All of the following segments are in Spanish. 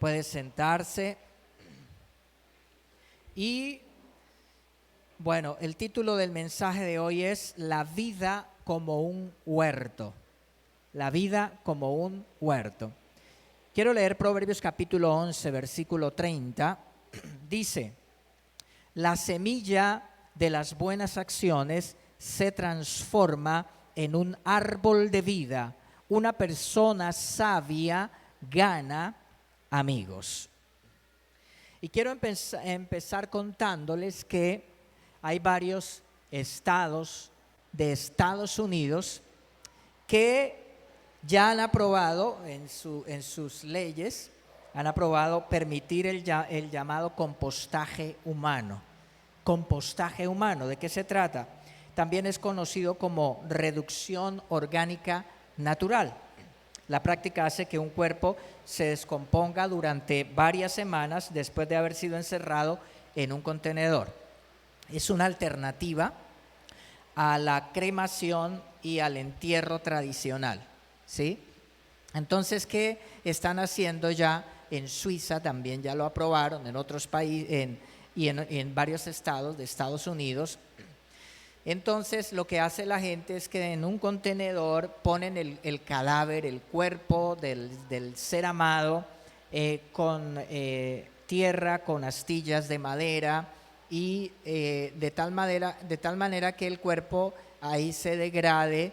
Puede sentarse. Y bueno, el título del mensaje de hoy es La vida como un huerto. La vida como un huerto. Quiero leer Proverbios capítulo 11, versículo 30. Dice: la semilla de las buenas acciones se transforma en un árbol de vida. Una persona sabia gana amigos. Y quiero empezar contándoles que hay varios estados de Estados Unidos que ya han aprobado en sus leyes, han aprobado permitir el llamado compostaje humano. Compostaje humano, ¿de qué se trata? También es conocido como reducción orgánica natural. La práctica hace que un cuerpo se descomponga durante varias semanas después de haber sido encerrado en un contenedor. Es una alternativa a la cremación y al entierro tradicional, ¿sí? Entonces, ¿qué están haciendo ya en Suiza? También ya lo aprobaron en otros países y en varios estados de Estados Unidos. Entonces, lo que hace la gente es que en un contenedor ponen el cadáver, el cuerpo del ser amado, con tierra, con astillas de madera, y de tal manera que el cuerpo ahí se degrade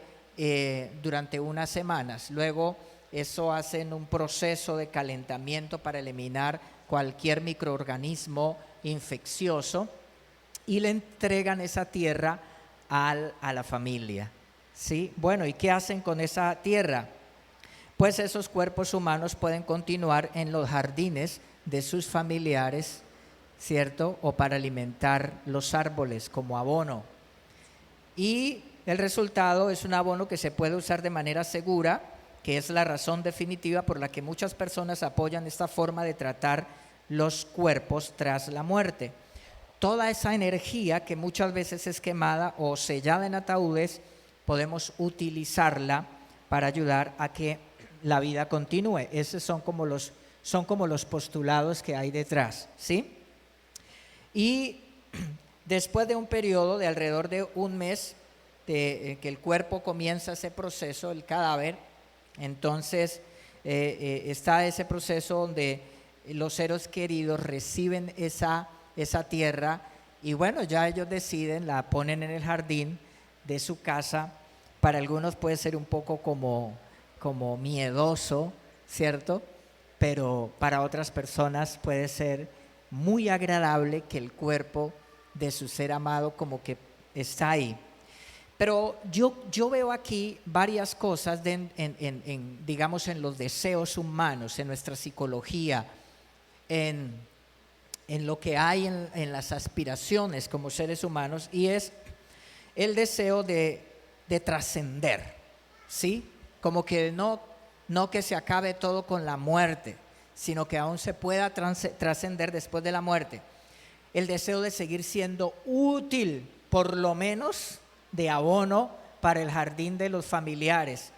durante unas semanas. Luego eso hacen un proceso de calentamiento para eliminar cualquier microorganismo infeccioso y le entregan esa tierra a la familia, ¿sí? Bueno, ¿y qué hacen con esa tierra? Pues esos cuerpos humanos pueden continuar en los jardines de sus familiares, ¿cierto? O para alimentar los árboles como abono. Y el resultado es un abono que se puede usar de manera segura, que es la razón definitiva por la que muchas personas apoyan esta forma de tratar los cuerpos tras la muerte. Toda esa energía que muchas veces es quemada o sellada en ataúdes, podemos utilizarla para ayudar a que la vida continúe. Esos son como los postulados que hay detrás, ¿sí? Y después de un periodo de alrededor de un mes que el cuerpo comienza ese proceso, el cadáver, entonces está ese proceso donde los seres queridos reciben esa tierra y bueno, ya ellos deciden, la ponen en el jardín de su casa. Para algunos puede ser un poco como miedoso, ¿cierto? Pero para otras personas puede ser muy agradable que el cuerpo de su ser amado como que está ahí. Pero yo veo aquí varias cosas digamos en los deseos humanos, en nuestra psicología, en lo que hay en las aspiraciones como seres humanos, y es el deseo de trascender, ¿sí? Como que no que se acabe todo con la muerte, sino que aún se pueda trascender después de la muerte. El deseo de seguir siendo útil, por lo menos de abono para el jardín de los familiares,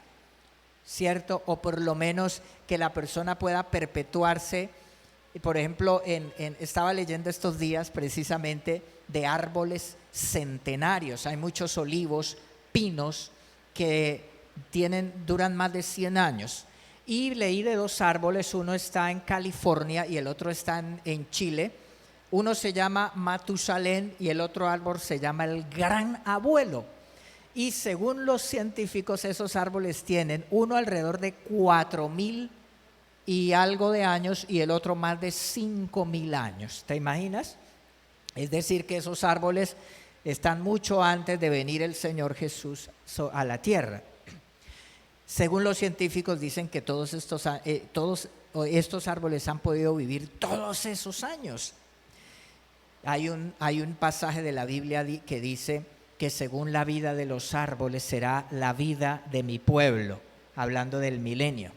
¿cierto? O por lo menos que la persona pueda perpetuarse. Por ejemplo, estaba leyendo estos días precisamente de árboles centenarios. Hay muchos olivos, pinos que duran más de 100 años. Y leí de dos árboles, uno está en California y el otro está en Chile. Uno se llama Matusalén y el otro árbol se llama el Gran Abuelo. Y según los científicos, esos árboles tienen uno alrededor de 4,000 y algo de años y el otro más de 5,000 años. ¿Te imaginas? Es decir, que esos árboles están mucho antes de venir el Señor Jesús a la tierra. Según los científicos dicen que todos estos árboles han podido vivir todos esos años. Hay un pasaje de la Biblia que dice que según la vida de los árboles será la vida de mi pueblo, hablando del milenio.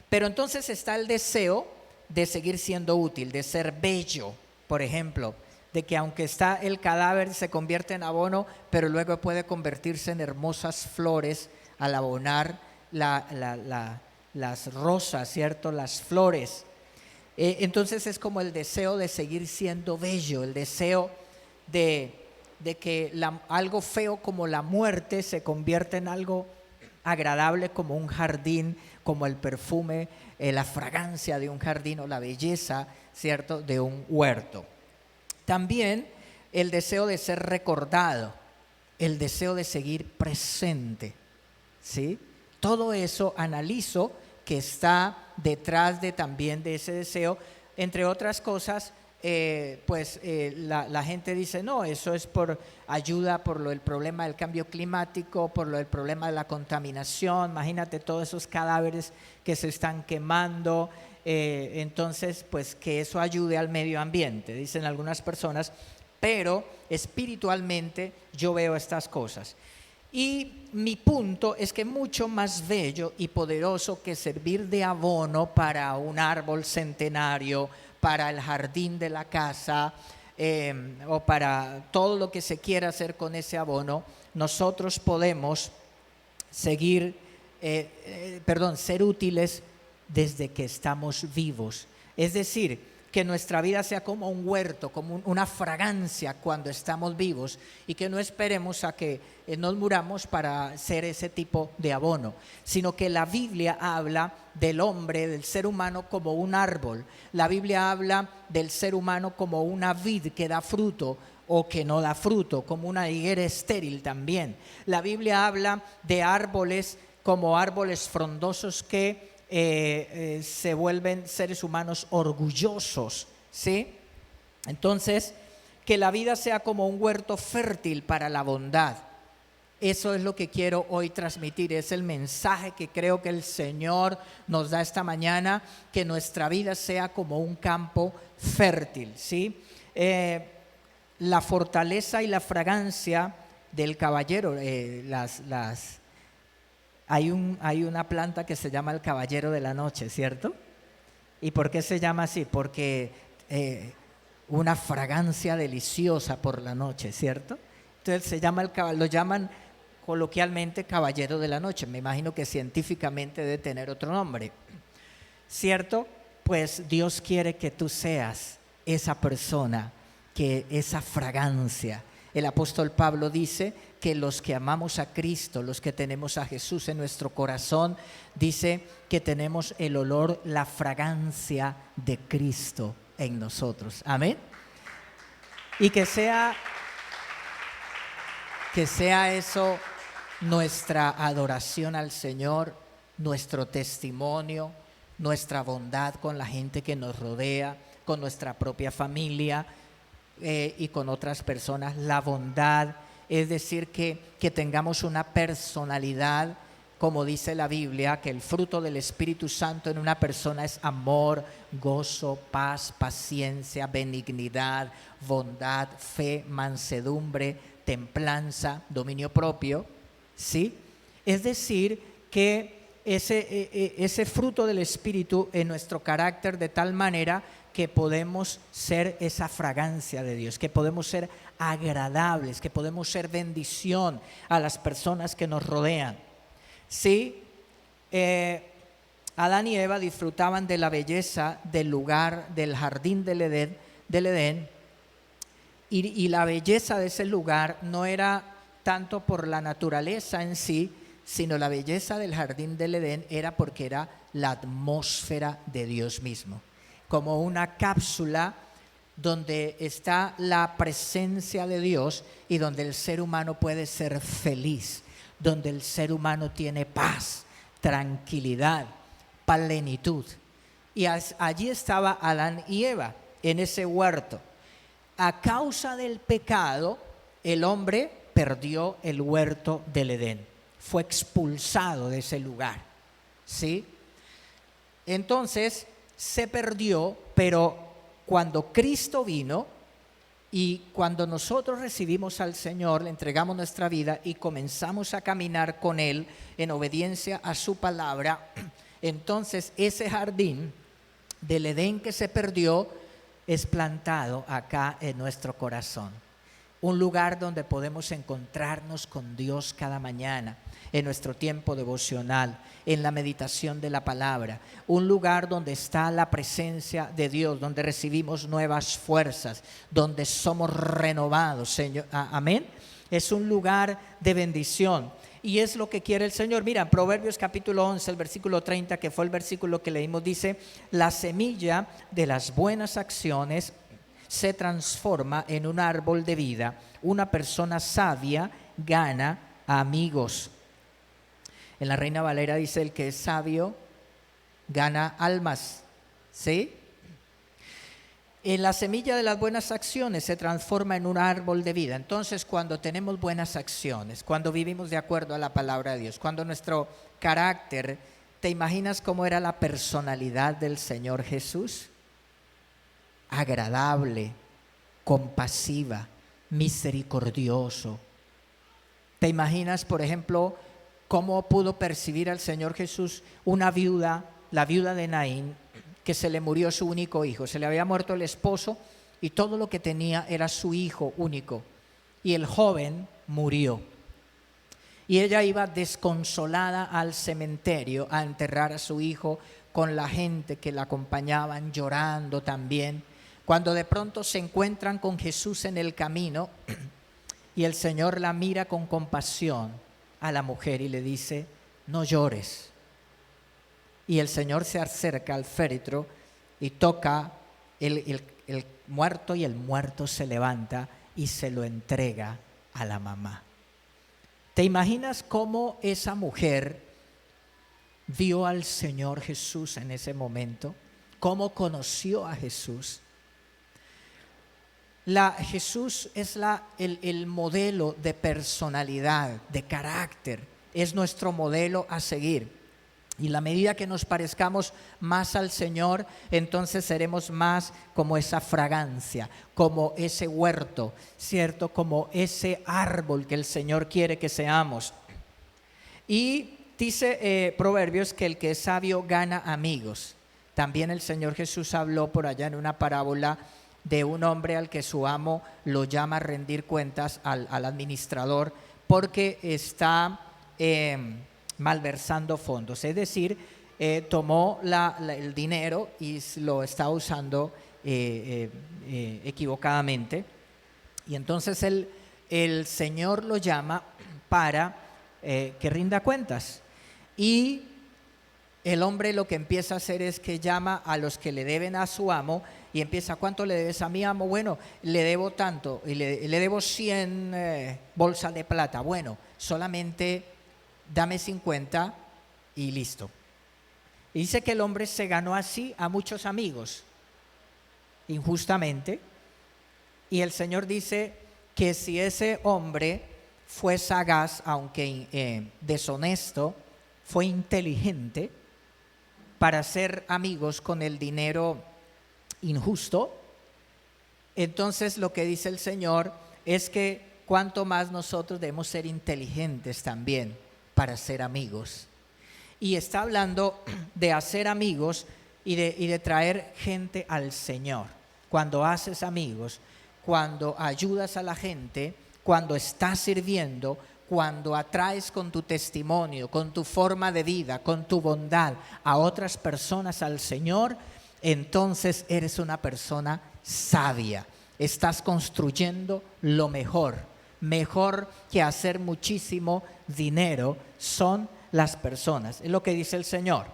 Pero entonces está el deseo de seguir siendo útil, de ser bello, por ejemplo, de que aunque está el cadáver se convierte en abono, pero luego puede convertirse en hermosas flores al abonar las rosas, ¿cierto? Las flores. Entonces es como el deseo de seguir siendo bello, el deseo de que algo feo como la muerte se convierta en algo agradable como un jardín, como el perfume, la fragancia de un jardín o la belleza, ¿cierto?, de un huerto. También el deseo de ser recordado, el deseo de seguir presente, ¿sí? Todo eso analizo que está detrás también de ese deseo. Entre otras cosas, la gente dice, no, eso es por ayuda por el problema del cambio climático, por el problema de la contaminación. Imagínate todos esos cadáveres que se están quemando, entonces pues que eso ayude al medio ambiente, dicen algunas personas, pero espiritualmente yo veo estas cosas. Y mi punto es que mucho más bello y poderoso que servir de abono para un árbol centenario, para el jardín de la casa, o para todo lo que se quiera hacer con ese abono, nosotros podemos ser útiles desde que estamos vivos. Es decir, que nuestra vida sea como un huerto, como una fragancia cuando estamos vivos, y que no esperemos a que nos muramos para ser ese tipo de abono, sino que la Biblia habla del hombre, del ser humano como un árbol. La Biblia habla del ser humano como una vid que da fruto o que no da fruto, como una higuera estéril también. La Biblia habla de árboles como árboles frondosos que se vuelven seres humanos orgullosos, ¿sí? Entonces, que la vida sea como un huerto fértil para la bondad. Eso es lo que quiero hoy transmitir, es el mensaje que creo que el Señor nos da esta mañana, que nuestra vida sea como un campo fértil, ¿sí? La fortaleza y la fragancia del caballero, hay una planta que se llama el caballero de la noche, ¿cierto? ¿Y por qué se llama así? Porque una fragancia deliciosa por la noche, ¿cierto? Entonces lo llaman coloquialmente caballero de la noche. Me imagino que científicamente debe tener otro nombre, ¿cierto? Pues Dios quiere que tú seas esa persona, que esa fragancia. El apóstol Pablo dice que los que amamos a Cristo, los que tenemos a Jesús en nuestro corazón, dice que tenemos el olor, la fragancia de Cristo en nosotros. Amén. Y que sea eso nuestra adoración al Señor, nuestro testimonio, nuestra bondad con la gente que nos rodea, con nuestra propia familia, y con otras personas, la bondad, es decir, que tengamos una personalidad, como dice la Biblia, que el fruto del Espíritu Santo en una persona es amor, gozo, paz, paciencia, benignidad, bondad, fe, mansedumbre, templanza, dominio propio, ¿sí? Es decir, que ese fruto del Espíritu en nuestro carácter, de tal manera que podemos ser esa fragancia de Dios, que podemos ser agradables, que podemos ser bendición a las personas que nos rodean. Sí, Adán y Eva disfrutaban de la belleza del lugar, del jardín del Edén, y la belleza de ese lugar no era tanto por la naturaleza en sí, sino la belleza del jardín del Edén era porque era la atmósfera de Dios mismo, como una cápsula donde está la presencia de Dios y donde el ser humano puede ser feliz, donde el ser humano tiene paz, tranquilidad, plenitud. Y allí estaba Adán y Eva, en ese huerto. A causa del pecado, el hombre perdió el huerto del Edén, fue expulsado de ese lugar, ¿sí? Entonces se perdió, pero cuando Cristo vino y cuando nosotros recibimos al Señor, le entregamos nuestra vida y comenzamos a caminar con Él en obediencia a su palabra, entonces ese jardín del Edén que se perdió es plantado acá en nuestro corazón. Un lugar donde podemos encontrarnos con Dios cada mañana. en nuestro tiempo devocional, en la meditación de la palabra, un lugar donde está la presencia de Dios, donde recibimos nuevas fuerzas, donde somos renovados, Señor. Amén. Es un lugar de bendición y es lo que quiere el Señor. Mira, Proverbios capítulo 11, el versículo 30, que fue el versículo que leímos, dice: la semilla de las buenas acciones se transforma en un árbol de vida. Una persona sabia gana amigos. En la Reina Valera dice: el que es sabio gana almas. ¿Sí? En la semilla de las buenas acciones se transforma en un árbol de vida. Entonces, cuando tenemos buenas acciones, cuando vivimos de acuerdo a la palabra de Dios, cuando nuestro carácter, ¿te imaginas cómo era la personalidad del Señor Jesús? Agradable, compasiva, misericordioso. ¿Te imaginas, por ejemplo, cómo pudo percibir al Señor Jesús una viuda, la viuda de Naín, que se le murió su único hijo? Se le había muerto el esposo y todo lo que tenía era su hijo único. Y el joven murió. Y ella iba desconsolada al cementerio a enterrar a su hijo, con la gente que la acompañaban llorando también. Cuando de pronto se encuentran con Jesús en el camino y el Señor la mira con compasión a la mujer y le dice: no llores. Y el Señor se acerca al féretro y toca el muerto, y el muerto se levanta y se lo entrega a la mamá. ¿Te imaginas cómo esa mujer vio al Señor Jesús en ese momento? ¿Cómo conoció a Jesús? Jesús es el modelo de personalidad, de carácter. Es nuestro modelo a seguir. Y la medida que nos parezcamos más al Señor, entonces seremos más como esa fragancia, como ese huerto, ¿cierto? Como ese árbol que el Señor quiere que seamos. Y dice Proverbios que el que es sabio gana amigos. También el Señor Jesús habló por allá en una parábola de un hombre al que su amo lo llama a rendir cuentas al administrador, porque está malversando fondos. Es decir, tomó el dinero y lo está usando equivocadamente. Y entonces el Señor lo llama para que rinda cuentas. Y el hombre lo que empieza a hacer es que llama a los que le deben a su amo y empieza: ¿cuánto le debes a mi amo? Bueno, le debo tanto, y le debo 100 bolsas de plata. Bueno, solamente dame 50 y listo. Y dice que el hombre se ganó así a muchos amigos, injustamente. Y el Señor dice que si ese hombre fue sagaz, aunque deshonesto, fue inteligente para hacer amigos con el dinero injusto, entonces lo que dice el Señor es que cuanto más nosotros debemos ser inteligentes también para ser amigos. Y está hablando de hacer amigos y de traer gente al Señor. Cuando haces amigos, cuando ayudas a la gente, cuando estás sirviendo, cuando atraes con tu testimonio, con tu forma de vida, con tu bondad a otras personas al Señor, entonces eres una persona sabia. Estás construyendo lo mejor que hacer muchísimo dinero son las personas. Es lo que dice el Señor.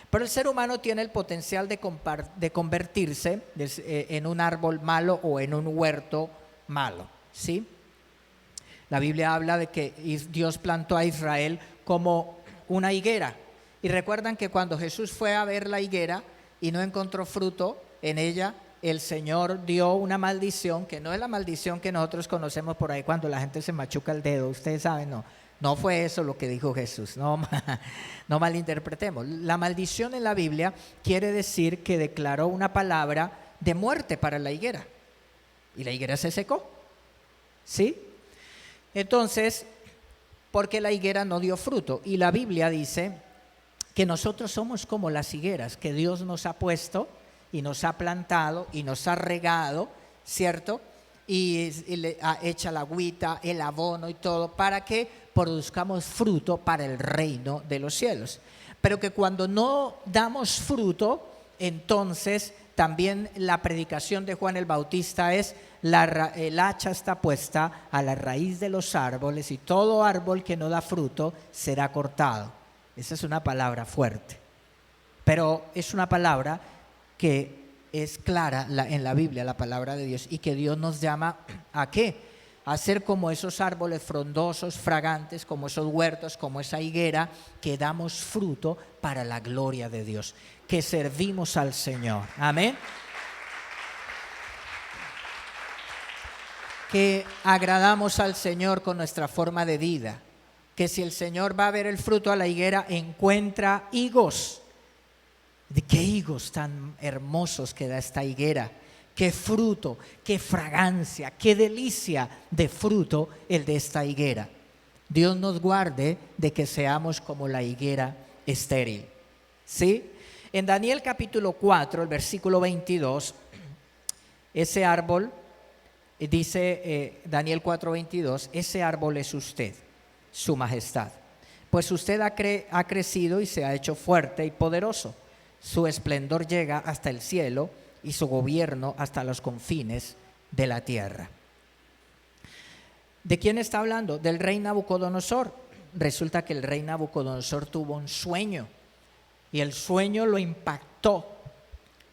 Pero el ser humano tiene el potencial de convertirse en un árbol malo o en un huerto malo, ¿sí? La Biblia habla de que Dios plantó a Israel como una higuera. Y recuerdan que cuando Jesús fue a ver la higuera y no encontró fruto en ella, el Señor dio una maldición, que no es la maldición que nosotros conocemos por ahí cuando la gente se machuca el dedo. Ustedes saben, no fue eso lo que dijo Jesús. No malinterpretemos. La maldición en la Biblia quiere decir que declaró una palabra de muerte para la higuera. Y la higuera se secó. ¿Sí? Entonces, porque la higuera no dio fruto. Y la Biblia dice que nosotros somos como las higueras que Dios nos ha puesto y nos ha plantado y nos ha regado, ¿cierto? y le echa la agüita, el abono y todo, para que produzcamos fruto para el reino de los cielos. Pero que cuando no damos fruto, entonces también la predicación de Juan el Bautista es: el hacha está puesta a la raíz de los árboles y todo árbol que no da fruto será cortado. Esa es una palabra fuerte, pero es una palabra que es clara en la Biblia, la palabra de Dios, y que Dios nos llama ¿a qué? A ser como esos árboles frondosos, fragantes, como esos huertos, como esa higuera, que damos fruto para la gloria de Dios, que servimos al Señor. Amén. Que agradamos al Señor con nuestra forma de vida, que si el Señor va a ver el fruto a la higuera, encuentra higos. ¿De qué higos tan hermosos que da esta higuera? Qué fruto, qué fragancia, qué delicia de fruto el de esta higuera. Dios nos guarde de que seamos como la higuera estéril. ¿Sí? En Daniel capítulo 4, el versículo 22, ese árbol, dice Daniel 4:22, ese árbol es usted, su majestad. Pues usted ha crecido y se ha hecho fuerte y poderoso. Su esplendor llega hasta el cielo y su gobierno hasta los confines de la tierra. ¿De quién está hablando? Del rey Nabucodonosor. Resulta que el rey Nabucodonosor tuvo un sueño y el sueño lo impactó.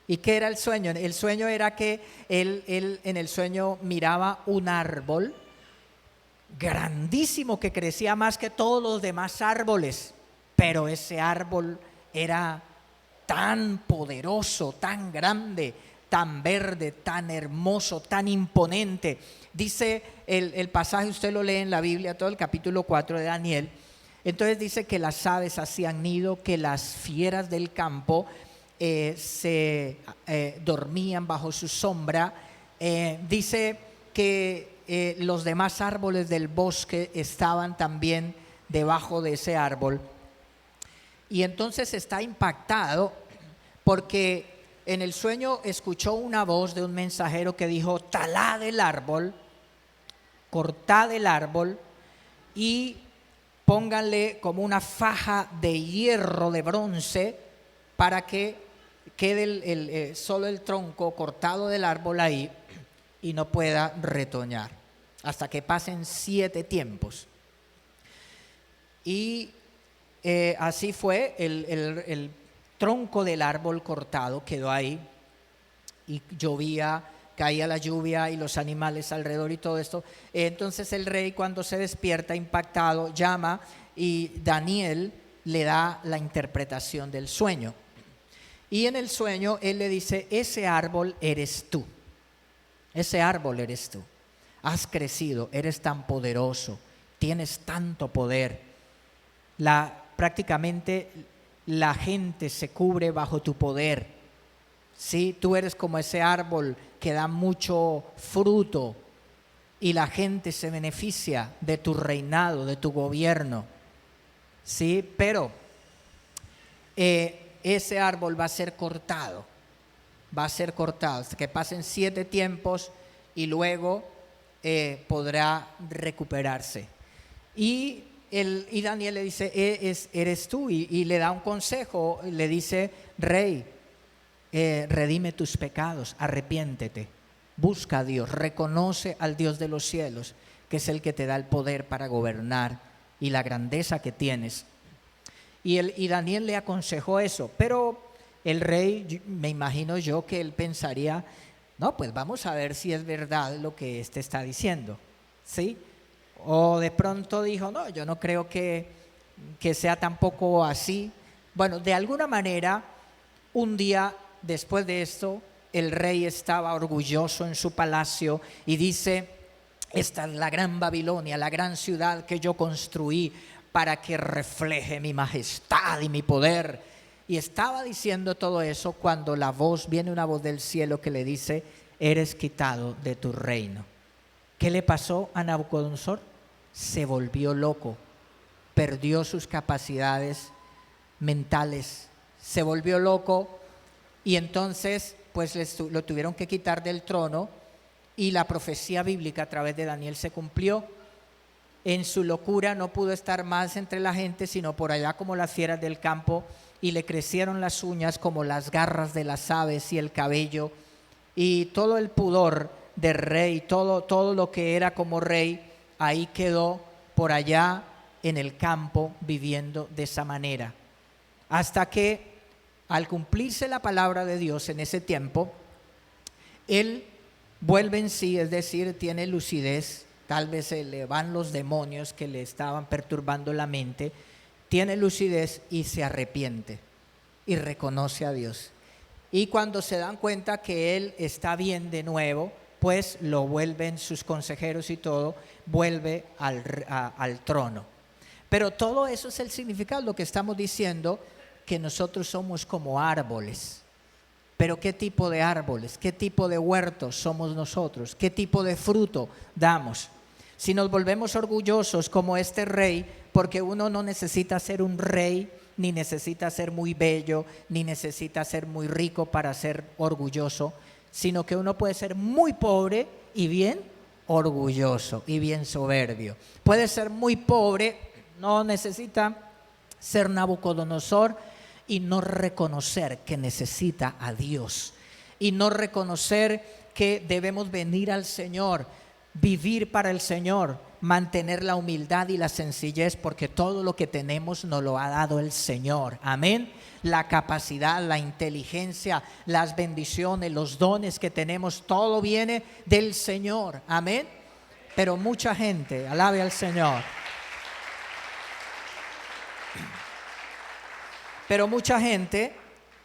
¿Y qué era el sueño? El sueño era que él en el sueño miraba un árbol grandísimo que crecía más que todos los demás árboles, pero ese árbol era tan poderoso, tan grande, tan verde, tan hermoso, tan imponente. Dice el pasaje, usted lo lee en la Biblia, todo el capítulo 4 de Daniel. Entonces dice que las aves hacían nido, que las fieras del campo se dormían bajo su sombra. Dice que los demás árboles del bosque estaban también debajo de ese árbol. Y entonces está impactado porque en el sueño escuchó una voz de un mensajero que dijo: talad el árbol, cortad el árbol y pónganle como una faja de hierro, de bronce, para que quede solo el tronco cortado del árbol ahí y no pueda retoñar hasta que pasen 7 tiempos. Y así fue, el tronco del árbol cortado quedó ahí y llovía, caía la lluvia y los animales alrededor y todo esto. Entonces el rey, cuando se despierta impactado, llama y Daniel le da la interpretación del sueño. Y en el sueño él le dice: ese árbol eres tú, ese árbol eres tú. Has crecido, eres tan poderoso, tienes tanto poder. Prácticamente la gente se cubre bajo tu poder. ¿Sí? Tú eres como ese árbol que da mucho fruto y la gente se beneficia de tu reinado, de tu gobierno. ¿Sí? Pero ese árbol va a ser cortado, hasta que pasen 7 tiempos y luego podrá recuperarse. Y Daniel le dice: eres tú, y le da un consejo, le dice: rey, redime tus pecados, arrepiéntete, busca a Dios, reconoce al Dios de los cielos, que es el que te da el poder para gobernar y la grandeza que tienes. Y Daniel le aconsejó eso, pero el rey, me imagino yo que él pensaría: no, pues vamos a ver si es verdad lo que este está diciendo, ¿sí? O de pronto dijo: no, yo no creo que sea tampoco así. Bueno, de alguna manera, un día después de esto, el rey estaba orgulloso en su palacio y dice: esta es la gran Babilonia, la gran ciudad que yo construí para que refleje mi majestad y mi poder. Y estaba diciendo todo eso cuando viene una voz del cielo que le dice: eres quitado de tu reino. ¿Qué le pasó a Nabucodonosor? Se volvió loco, perdió sus capacidades mentales, se volvió loco y entonces pues lo tuvieron que quitar del trono y la profecía bíblica a través de Daniel se cumplió. En su locura no pudo estar más entre la gente, sino por allá como las fieras del campo, y le crecieron las uñas como las garras de las aves y el cabello, y todo el pudor de rey, todo lo que era como rey, ahí quedó por allá en el campo viviendo de esa manera. Hasta que al cumplirse la palabra de Dios en ese tiempo, él vuelve en sí, es decir, tiene lucidez. Tal vez se le van los demonios que le estaban perturbando la mente, tiene lucidez y se arrepiente y reconoce a Dios. Y cuando se dan cuenta que él está bien de nuevo, pues lo vuelven sus consejeros y todo, vuelve al trono. Pero todo eso es el significado, lo que estamos diciendo, que nosotros somos como árboles. Pero ¿qué tipo de árboles? ¿Qué tipo de huertos somos nosotros? ¿Qué tipo de fruto damos? Si nos volvemos orgullosos como este rey, porque uno no necesita ser un rey, ni necesita ser muy bello, ni necesita ser muy rico para ser orgulloso, sino que uno puede ser muy pobre y bien orgulloso y bien soberbio. Puede ser muy pobre, no necesita ser Nabucodonosor y no reconocer que necesita a Dios, y no reconocer que debemos venir al Señor, vivir para el Señor, mantener la humildad y la sencillez, porque todo lo que tenemos nos lo ha dado el Señor. Amén. La capacidad, la inteligencia, las bendiciones, los dones que tenemos, todo viene del Señor. Amén. Pero mucha gente, alabe al Señor, pero mucha gente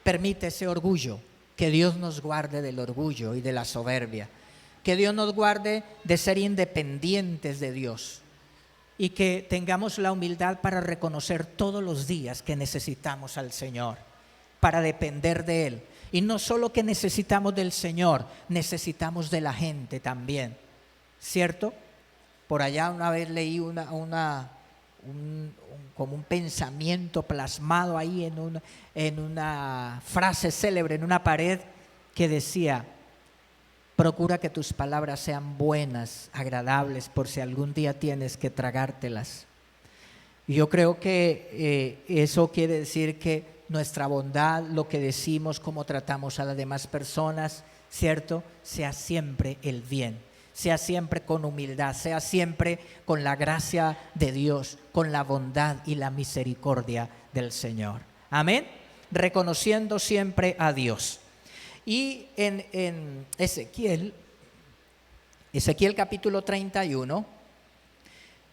permite ese orgullo. Que Dios nos guarde del orgullo y de la soberbia. Que Dios nos guarde de ser independientes de Dios, y que tengamos la humildad para reconocer todos los días que necesitamos al Señor, para depender de Él. Y no solo que necesitamos del Señor, necesitamos de la gente también, ¿cierto? Por allá una vez leí como un pensamiento plasmado ahí en una frase célebre en una pared que decía: procura que tus palabras sean buenas, agradables, por si algún día tienes que tragártelas. Y yo creo que eso quiere decir que nuestra bondad, lo que decimos, cómo tratamos a las demás personas, ¿cierto?, sea siempre el bien, sea siempre con humildad, sea siempre con la gracia de Dios, con la bondad y la misericordia del Señor. Amén. Reconociendo siempre a Dios. Y en Ezequiel capítulo 31,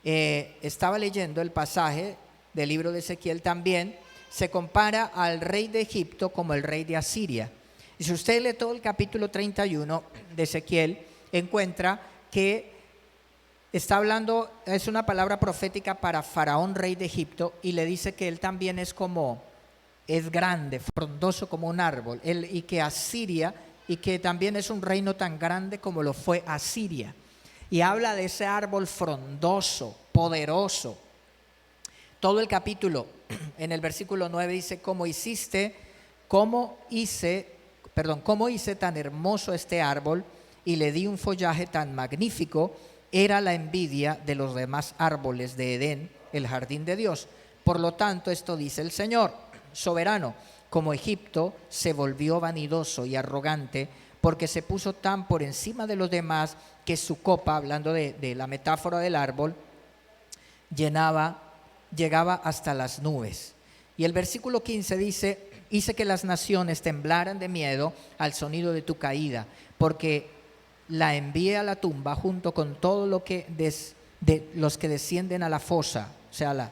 estaba leyendo el pasaje del libro de Ezequiel también, se compara al rey de Egipto como el rey de Asiria. Y si usted lee todo el capítulo 31 de Ezequiel, encuentra que está hablando, es una palabra profética para Faraón, rey de Egipto, y le dice que él también es grande, frondoso como un árbol, y que Asiria, y que también es un reino tan grande como lo fue Asiria. Y habla de ese árbol frondoso, poderoso. Todo el capítulo, en el versículo 9 dice: cómo hice tan hermoso este árbol y le di un follaje tan magnífico, era la envidia de los demás árboles de Edén, el jardín de Dios. Por lo tanto, esto dice el Señor soberano: como Egipto se volvió vanidoso y arrogante, porque se puso tan por encima de los demás que su copa, hablando de la metáfora del árbol, llegaba hasta las nubes. Y el versículo 15 dice: hice que las naciones temblaran de miedo al sonido de tu caída, porque la envié a la tumba junto con todo lo que de los que descienden a la fosa, o sea,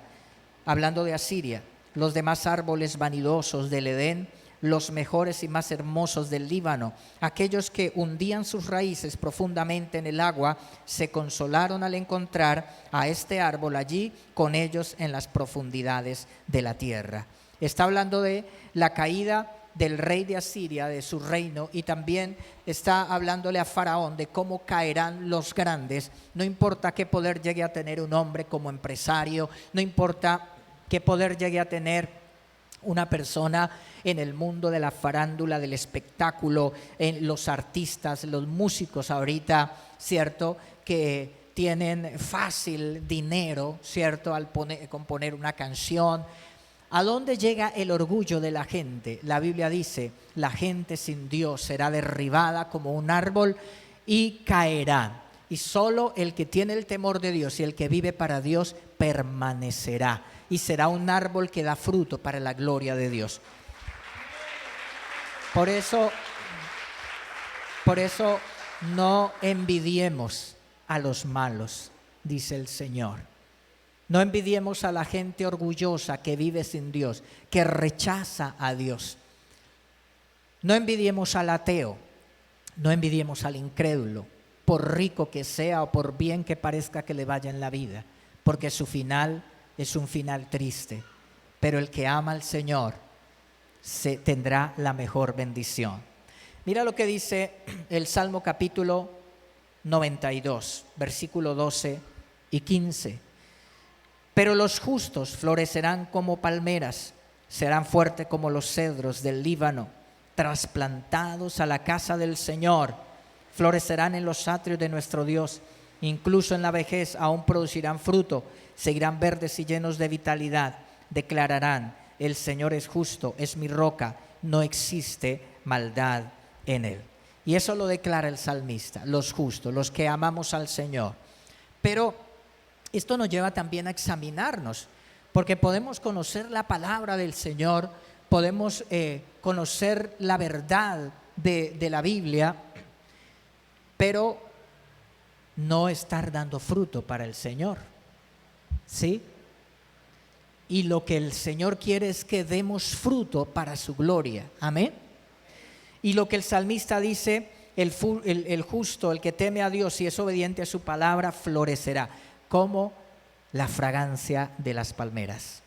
hablando de Asiria, los demás árboles vanidosos del Edén, los mejores y más hermosos del Líbano. Aquellos que hundían sus raíces profundamente en el agua se consolaron al encontrar a este árbol allí con ellos en las profundidades de la tierra. Está hablando de la caída del rey de Asiria, de su reino, y también está hablándole a Faraón de cómo caerán los grandes. No importa qué poder llegue a tener un hombre como empresario, no importa qué poder llegue a tener una persona en el mundo de la farándula, del espectáculo, en los artistas, los músicos ahorita, ¿cierto?, que tienen fácil dinero, ¿cierto?, al componer una canción. ¿A dónde llega el orgullo de la gente? La Biblia dice, la gente sin Dios será derribada como un árbol y caerá. Y solo el que tiene el temor de Dios y el que vive para Dios permanecerá. Y será un árbol que da fruto para la gloria de Dios. Por eso no envidiemos a los malos, dice el Señor. No envidiemos a la gente orgullosa que vive sin Dios, que rechaza a Dios. No envidiemos al ateo, no envidiemos al incrédulo, por rico que sea o por bien que parezca que le vaya en la vida, porque su final es un final triste. Pero el que ama al Señor tendrá la mejor bendición. Mira lo que dice el Salmo capítulo 92, versículo 12 y 15. Pero los justos florecerán como palmeras, serán fuertes como los cedros del Líbano, trasplantados a la casa del Señor, florecerán en los atrios de nuestro Dios, incluso en la vejez aún producirán fruto, seguirán verdes y llenos de vitalidad, declararán, el Señor es justo, es mi roca, no existe maldad en él. Y eso lo declara el salmista, los justos, los que amamos al Señor. Pero esto nos lleva también a examinarnos, porque podemos conocer la palabra del Señor, podemos conocer la verdad de la Biblia, pero no estar dando fruto para el Señor, ¿sí? Y lo que el Señor quiere es que demos fruto para su gloria, amén. Y lo que el salmista dice, el justo, el que teme a Dios y es obediente a su palabra, florecerá como la fragancia de las palmeras.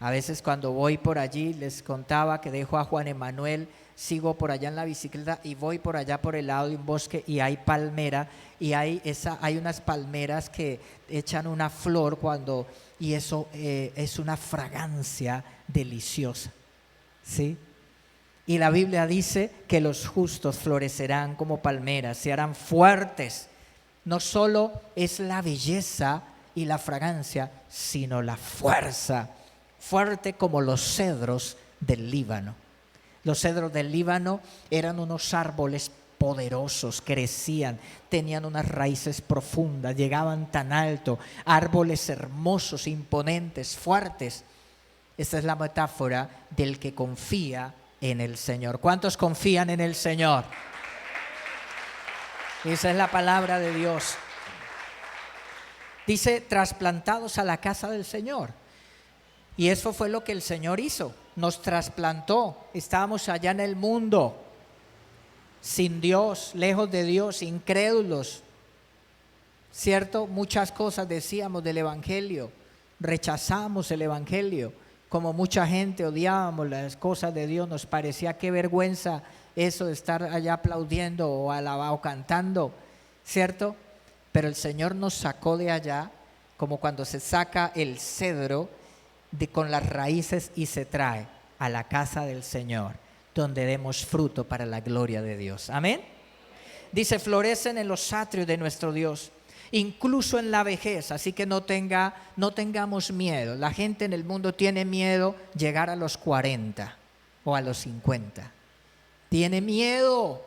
A veces cuando voy por allí, les contaba que dejo a Juan Emanuel, sigo por allá en la bicicleta y voy por allá por el lado de un bosque y hay palmera y hay unas palmeras que echan una flor y eso es una fragancia deliciosa, ¿sí? Y la Biblia dice que los justos florecerán como palmeras, se harán fuertes. No solo es la belleza y la fragancia, sino la fuerza, fuerte como los cedros del Líbano. Los cedros del Líbano eran unos árboles poderosos, crecían, tenían unas raíces profundas, llegaban tan alto, árboles hermosos, imponentes, fuertes. Esta es la metáfora del que confía en el Señor. ¿Cuántos confían en el Señor? Esa es la palabra de Dios. Dice, trasplantados a la casa del Señor. Y eso fue lo que el Señor hizo. Nos trasplantó. Estábamos allá en el mundo, sin Dios, lejos de Dios, incrédulos. ¿Cierto? Muchas cosas decíamos del Evangelio. Rechazamos el Evangelio. Como mucha gente odiábamos las cosas de Dios, nos parecía qué vergüenza eso de estar allá aplaudiendo o alabando o cantando, ¿cierto? Pero el Señor nos sacó de allá, como cuando se saca el cedro con las raíces y se trae a la casa del Señor, donde demos fruto para la gloria de Dios. Amén. Dice, florecen en los atrios de nuestro Dios, incluso en la vejez, así que no tengamos miedo. La gente en el mundo tiene miedo llegar a los 40 o a los 50. Tiene miedo,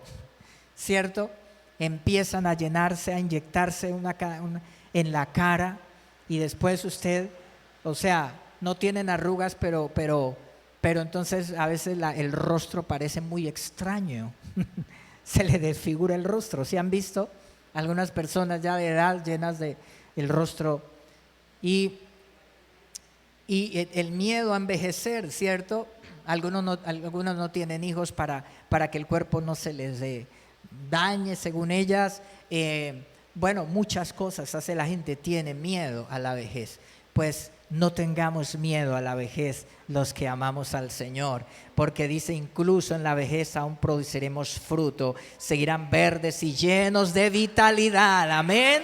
¿cierto? Empiezan a llenarse, a inyectarse en la cara y después usted, o sea, no tienen arrugas, pero entonces a veces el rostro parece muy extraño. Se le desfigura el rostro. ¿Sí han visto? Algunas personas ya de edad llenas de el rostro y el miedo a envejecer, ¿cierto? Algunos no tienen hijos para que el cuerpo no se les dañe, según ellas. Bueno, muchas cosas hace la gente, tiene miedo a la vejez. Pues no tengamos miedo a la vejez los que amamos al Señor, porque dice, incluso en la vejez aún produciremos fruto, seguirán verdes y llenos de vitalidad. Amén.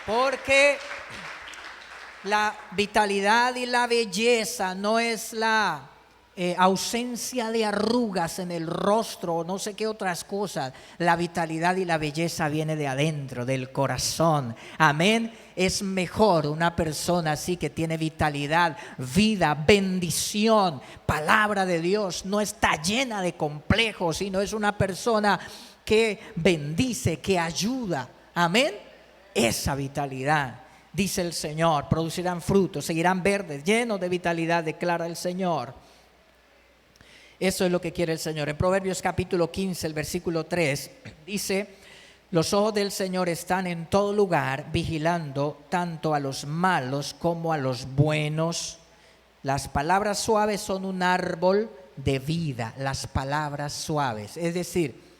Porque La vitalidad y la belleza no es la ausencia de arrugas en el rostro o no sé qué otras cosas. La vitalidad y la belleza viene de adentro, del corazón. Amén. Es mejor una persona así que tiene vitalidad, vida, bendición, palabra de Dios. No está llena de complejos, sino es una persona que bendice, que ayuda. Amén. Esa vitalidad, dice el Señor, producirán frutos, seguirán verdes, llenos de vitalidad, declara el Señor. Eso es lo que quiere el Señor. En Proverbios capítulo 15, el versículo 3, dice: los ojos del Señor están en todo lugar, vigilando tanto a los malos como a los buenos. Las palabras suaves son un árbol de vida, las palabras suaves. Es decir,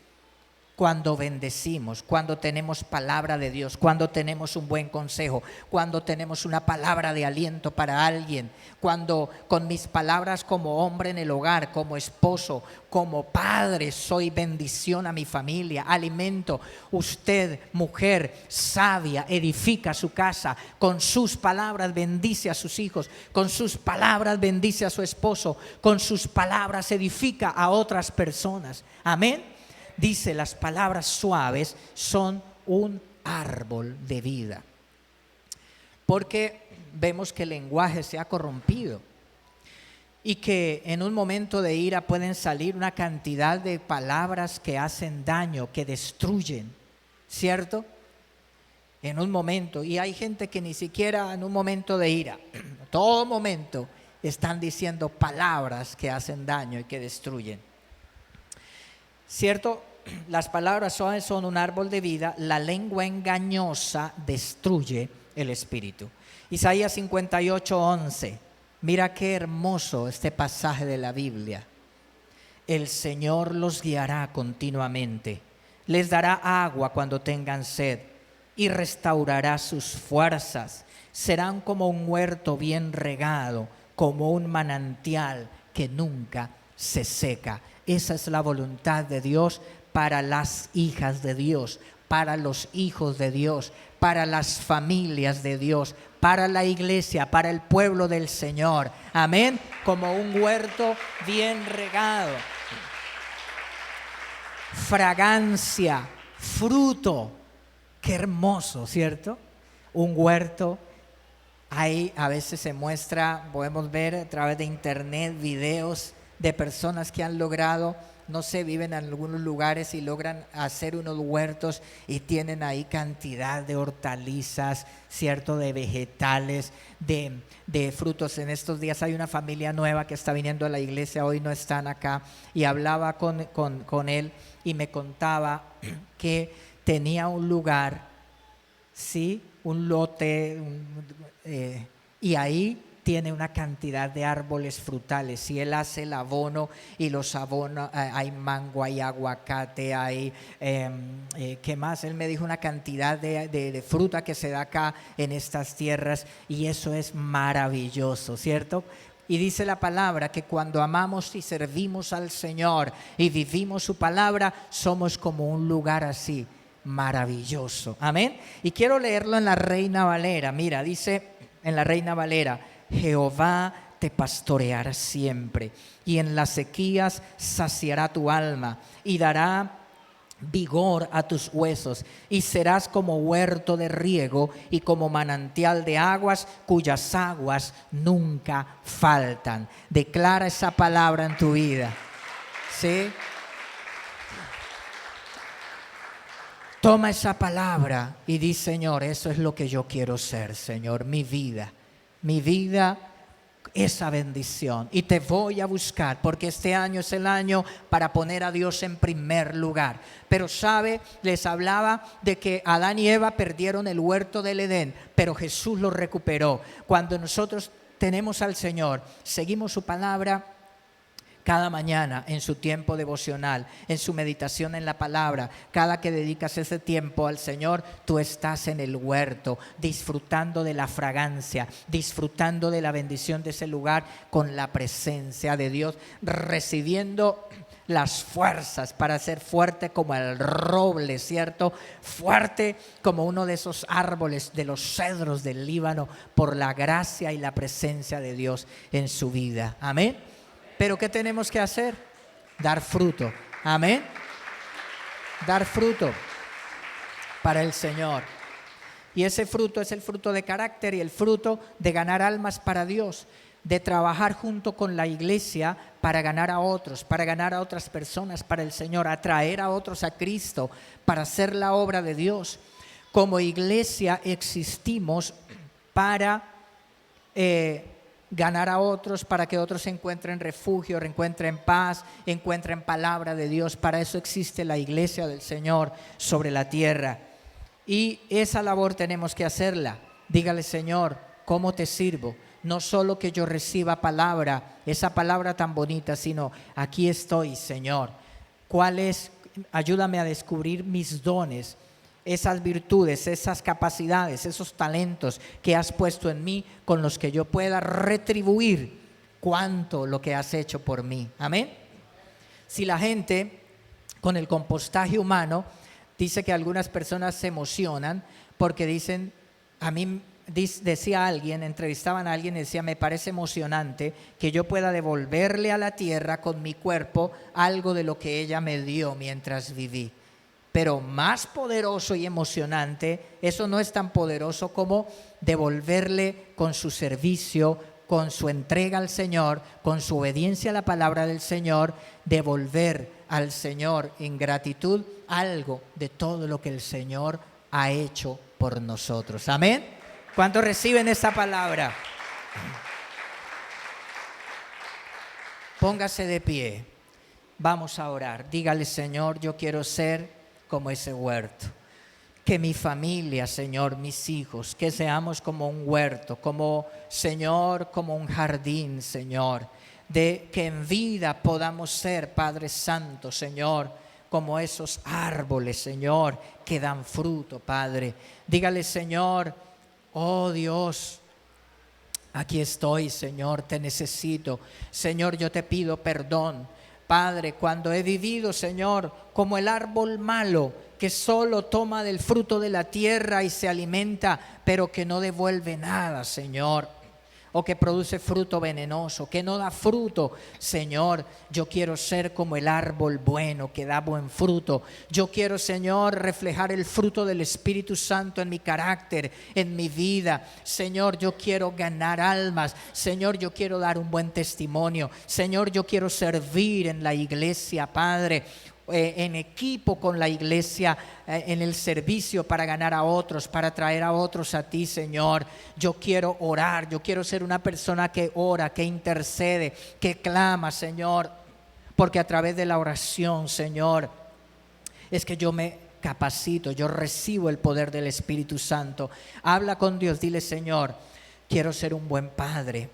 cuando bendecimos, cuando tenemos palabra de Dios, cuando tenemos un buen consejo, cuando tenemos una palabra de aliento para alguien, cuando con mis palabras como hombre en el hogar, como esposo, como padre, soy bendición a mi familia, alimento. Usted, mujer sabia, edifica su casa, con sus palabras bendice a sus hijos, con sus palabras bendice a su esposo, con sus palabras edifica a otras personas. Amén. Dice, las palabras suaves son un árbol de vida. Porque vemos que el lenguaje se ha corrompido y que en un momento de ira pueden salir una cantidad de palabras que hacen daño, que destruyen, ¿cierto? En un momento, y hay gente que ni siquiera en un momento de ira, todo momento están diciendo palabras que hacen daño y que destruyen. ¿Cierto? Las palabras suaves son un árbol de vida, la lengua engañosa destruye el espíritu. Isaías 58:11. Mira qué hermoso este pasaje de la Biblia. El Señor los guiará continuamente, les dará agua cuando tengan sed y restaurará sus fuerzas. Serán como un huerto bien regado, como un manantial que nunca se seca. Esa es la voluntad de Dios para las hijas de Dios, para los hijos de Dios, para las familias de Dios, para la iglesia, para el pueblo del Señor. Amén. Como un huerto bien regado. Fragancia, fruto. Qué hermoso, ¿cierto? Un huerto. Ahí a veces se muestra, podemos ver a través de internet videos de personas que han logrado, no sé, viven en algunos lugares y logran hacer unos huertos y tienen ahí cantidad de hortalizas, cierto, de vegetales, de frutos. En estos días hay una familia nueva que está viniendo a la iglesia, hoy no están acá, y hablaba con él y me contaba que tenía un lugar, sí, un lote, y ahí tiene una cantidad de árboles frutales. Si él hace el abono y los abonos, hay mango, hay aguacate, hay ¿qué más? Él me dijo una cantidad de fruta que se da acá en estas tierras, y eso es maravilloso, ¿cierto? Y dice la palabra que cuando amamos y servimos al Señor y vivimos su palabra, somos como un lugar así maravilloso. Amén. Y quiero leerlo en la Reina Valera. Mira, dice en la Reina Valera: Jehová te pastoreará siempre, y en las sequías saciará tu alma, y dará vigor a tus huesos, y serás como huerto de riego y como manantial de aguas, cuyas aguas nunca faltan. Declara esa palabra en tu vida. ¿Sí? Toma esa palabra y di: Señor, eso es lo que yo quiero ser, Señor, mi vida, esa bendición, y te voy a buscar, porque este año es el año para poner a Dios en primer lugar. Pero sabe, les hablaba de que Adán y Eva perdieron el huerto del Edén, pero Jesús lo recuperó. Cuando nosotros tenemos al Señor, seguimos su palabra cada mañana en su tiempo devocional, en su meditación en la palabra, cada que dedicas ese tiempo al Señor, tú estás en el huerto, disfrutando de la fragancia, disfrutando de la bendición de ese lugar, con la presencia de Dios, recibiendo las fuerzas para ser fuerte como el roble, ¿cierto? Fuerte como uno de esos árboles, de los cedros del Líbano, por la gracia y la presencia de Dios en su vida. Amén. Pero ¿qué tenemos que hacer? Dar fruto. Amén. Dar fruto para el Señor. Y ese fruto es el fruto de carácter y el fruto de ganar almas para Dios, de trabajar junto con la iglesia para ganar a otros, para ganar a otras personas para el Señor, atraer a otros a Cristo, para hacer la obra de Dios. Como iglesia existimos para ganar a otros, para que otros encuentren refugio, encuentren paz, encuentren palabra de Dios. Para eso existe la iglesia del Señor sobre la tierra. Y esa labor tenemos que hacerla. Dígale: Señor, ¿cómo te sirvo? No solo que yo reciba palabra, esa palabra tan bonita, sino aquí estoy, Señor. ¿Cuál es? Ayúdame a descubrir mis dones, esas virtudes, esas capacidades, esos talentos que has puesto en mí, con los que yo pueda retribuir cuánto lo que has hecho por mí. Amén. Si la gente con el compostaje humano dice que algunas personas se emocionan porque dicen, a mí decía alguien, entrevistaban a alguien y decía: me parece emocionante que yo pueda devolverle a la tierra con mi cuerpo algo de lo que ella me dio mientras viví. Pero más poderoso y emocionante, eso no es tan poderoso como devolverle con su servicio, con su entrega al Señor, con su obediencia a la palabra del Señor, devolver al Señor en gratitud algo de todo lo que el Señor ha hecho por nosotros. Amén. ¿Cuántos reciben esta palabra? Póngase de pie. Vamos a orar. Dígale: Señor, yo quiero ser como ese huerto. Que mi familia, Señor, mis hijos, que seamos como un huerto, como, Señor, como un jardín, Señor. De que en vida podamos ser, Padre Santo, Señor, como esos árboles, Señor, que dan fruto, Padre. Dígale: Señor, oh Dios, aquí estoy, Señor, te necesito. Señor, yo te pido perdón, Padre, cuando he vivido, Señor, como el árbol malo, que solo toma del fruto de la tierra y se alimenta, pero que no devuelve nada, Señor. O que produce fruto venenoso, que no da fruto. Señor, yo quiero ser como el árbol bueno que da buen fruto. Yo quiero, Señor, reflejar el fruto del Espíritu Santo en mi carácter, en mi vida. Señor, yo quiero ganar almas. Señor, yo quiero dar un buen testimonio. Señor, yo quiero servir en la iglesia, Padre, en equipo con la iglesia, en el servicio para ganar a otros, para traer a otros a ti, Señor. Yo quiero orar, yo quiero ser una persona que ora, que intercede, que clama, Señor, porque a través de la oración, Señor, es que yo me capacito, yo recibo el poder del Espíritu Santo. Habla con Dios, dile: Señor, quiero ser un buen padre.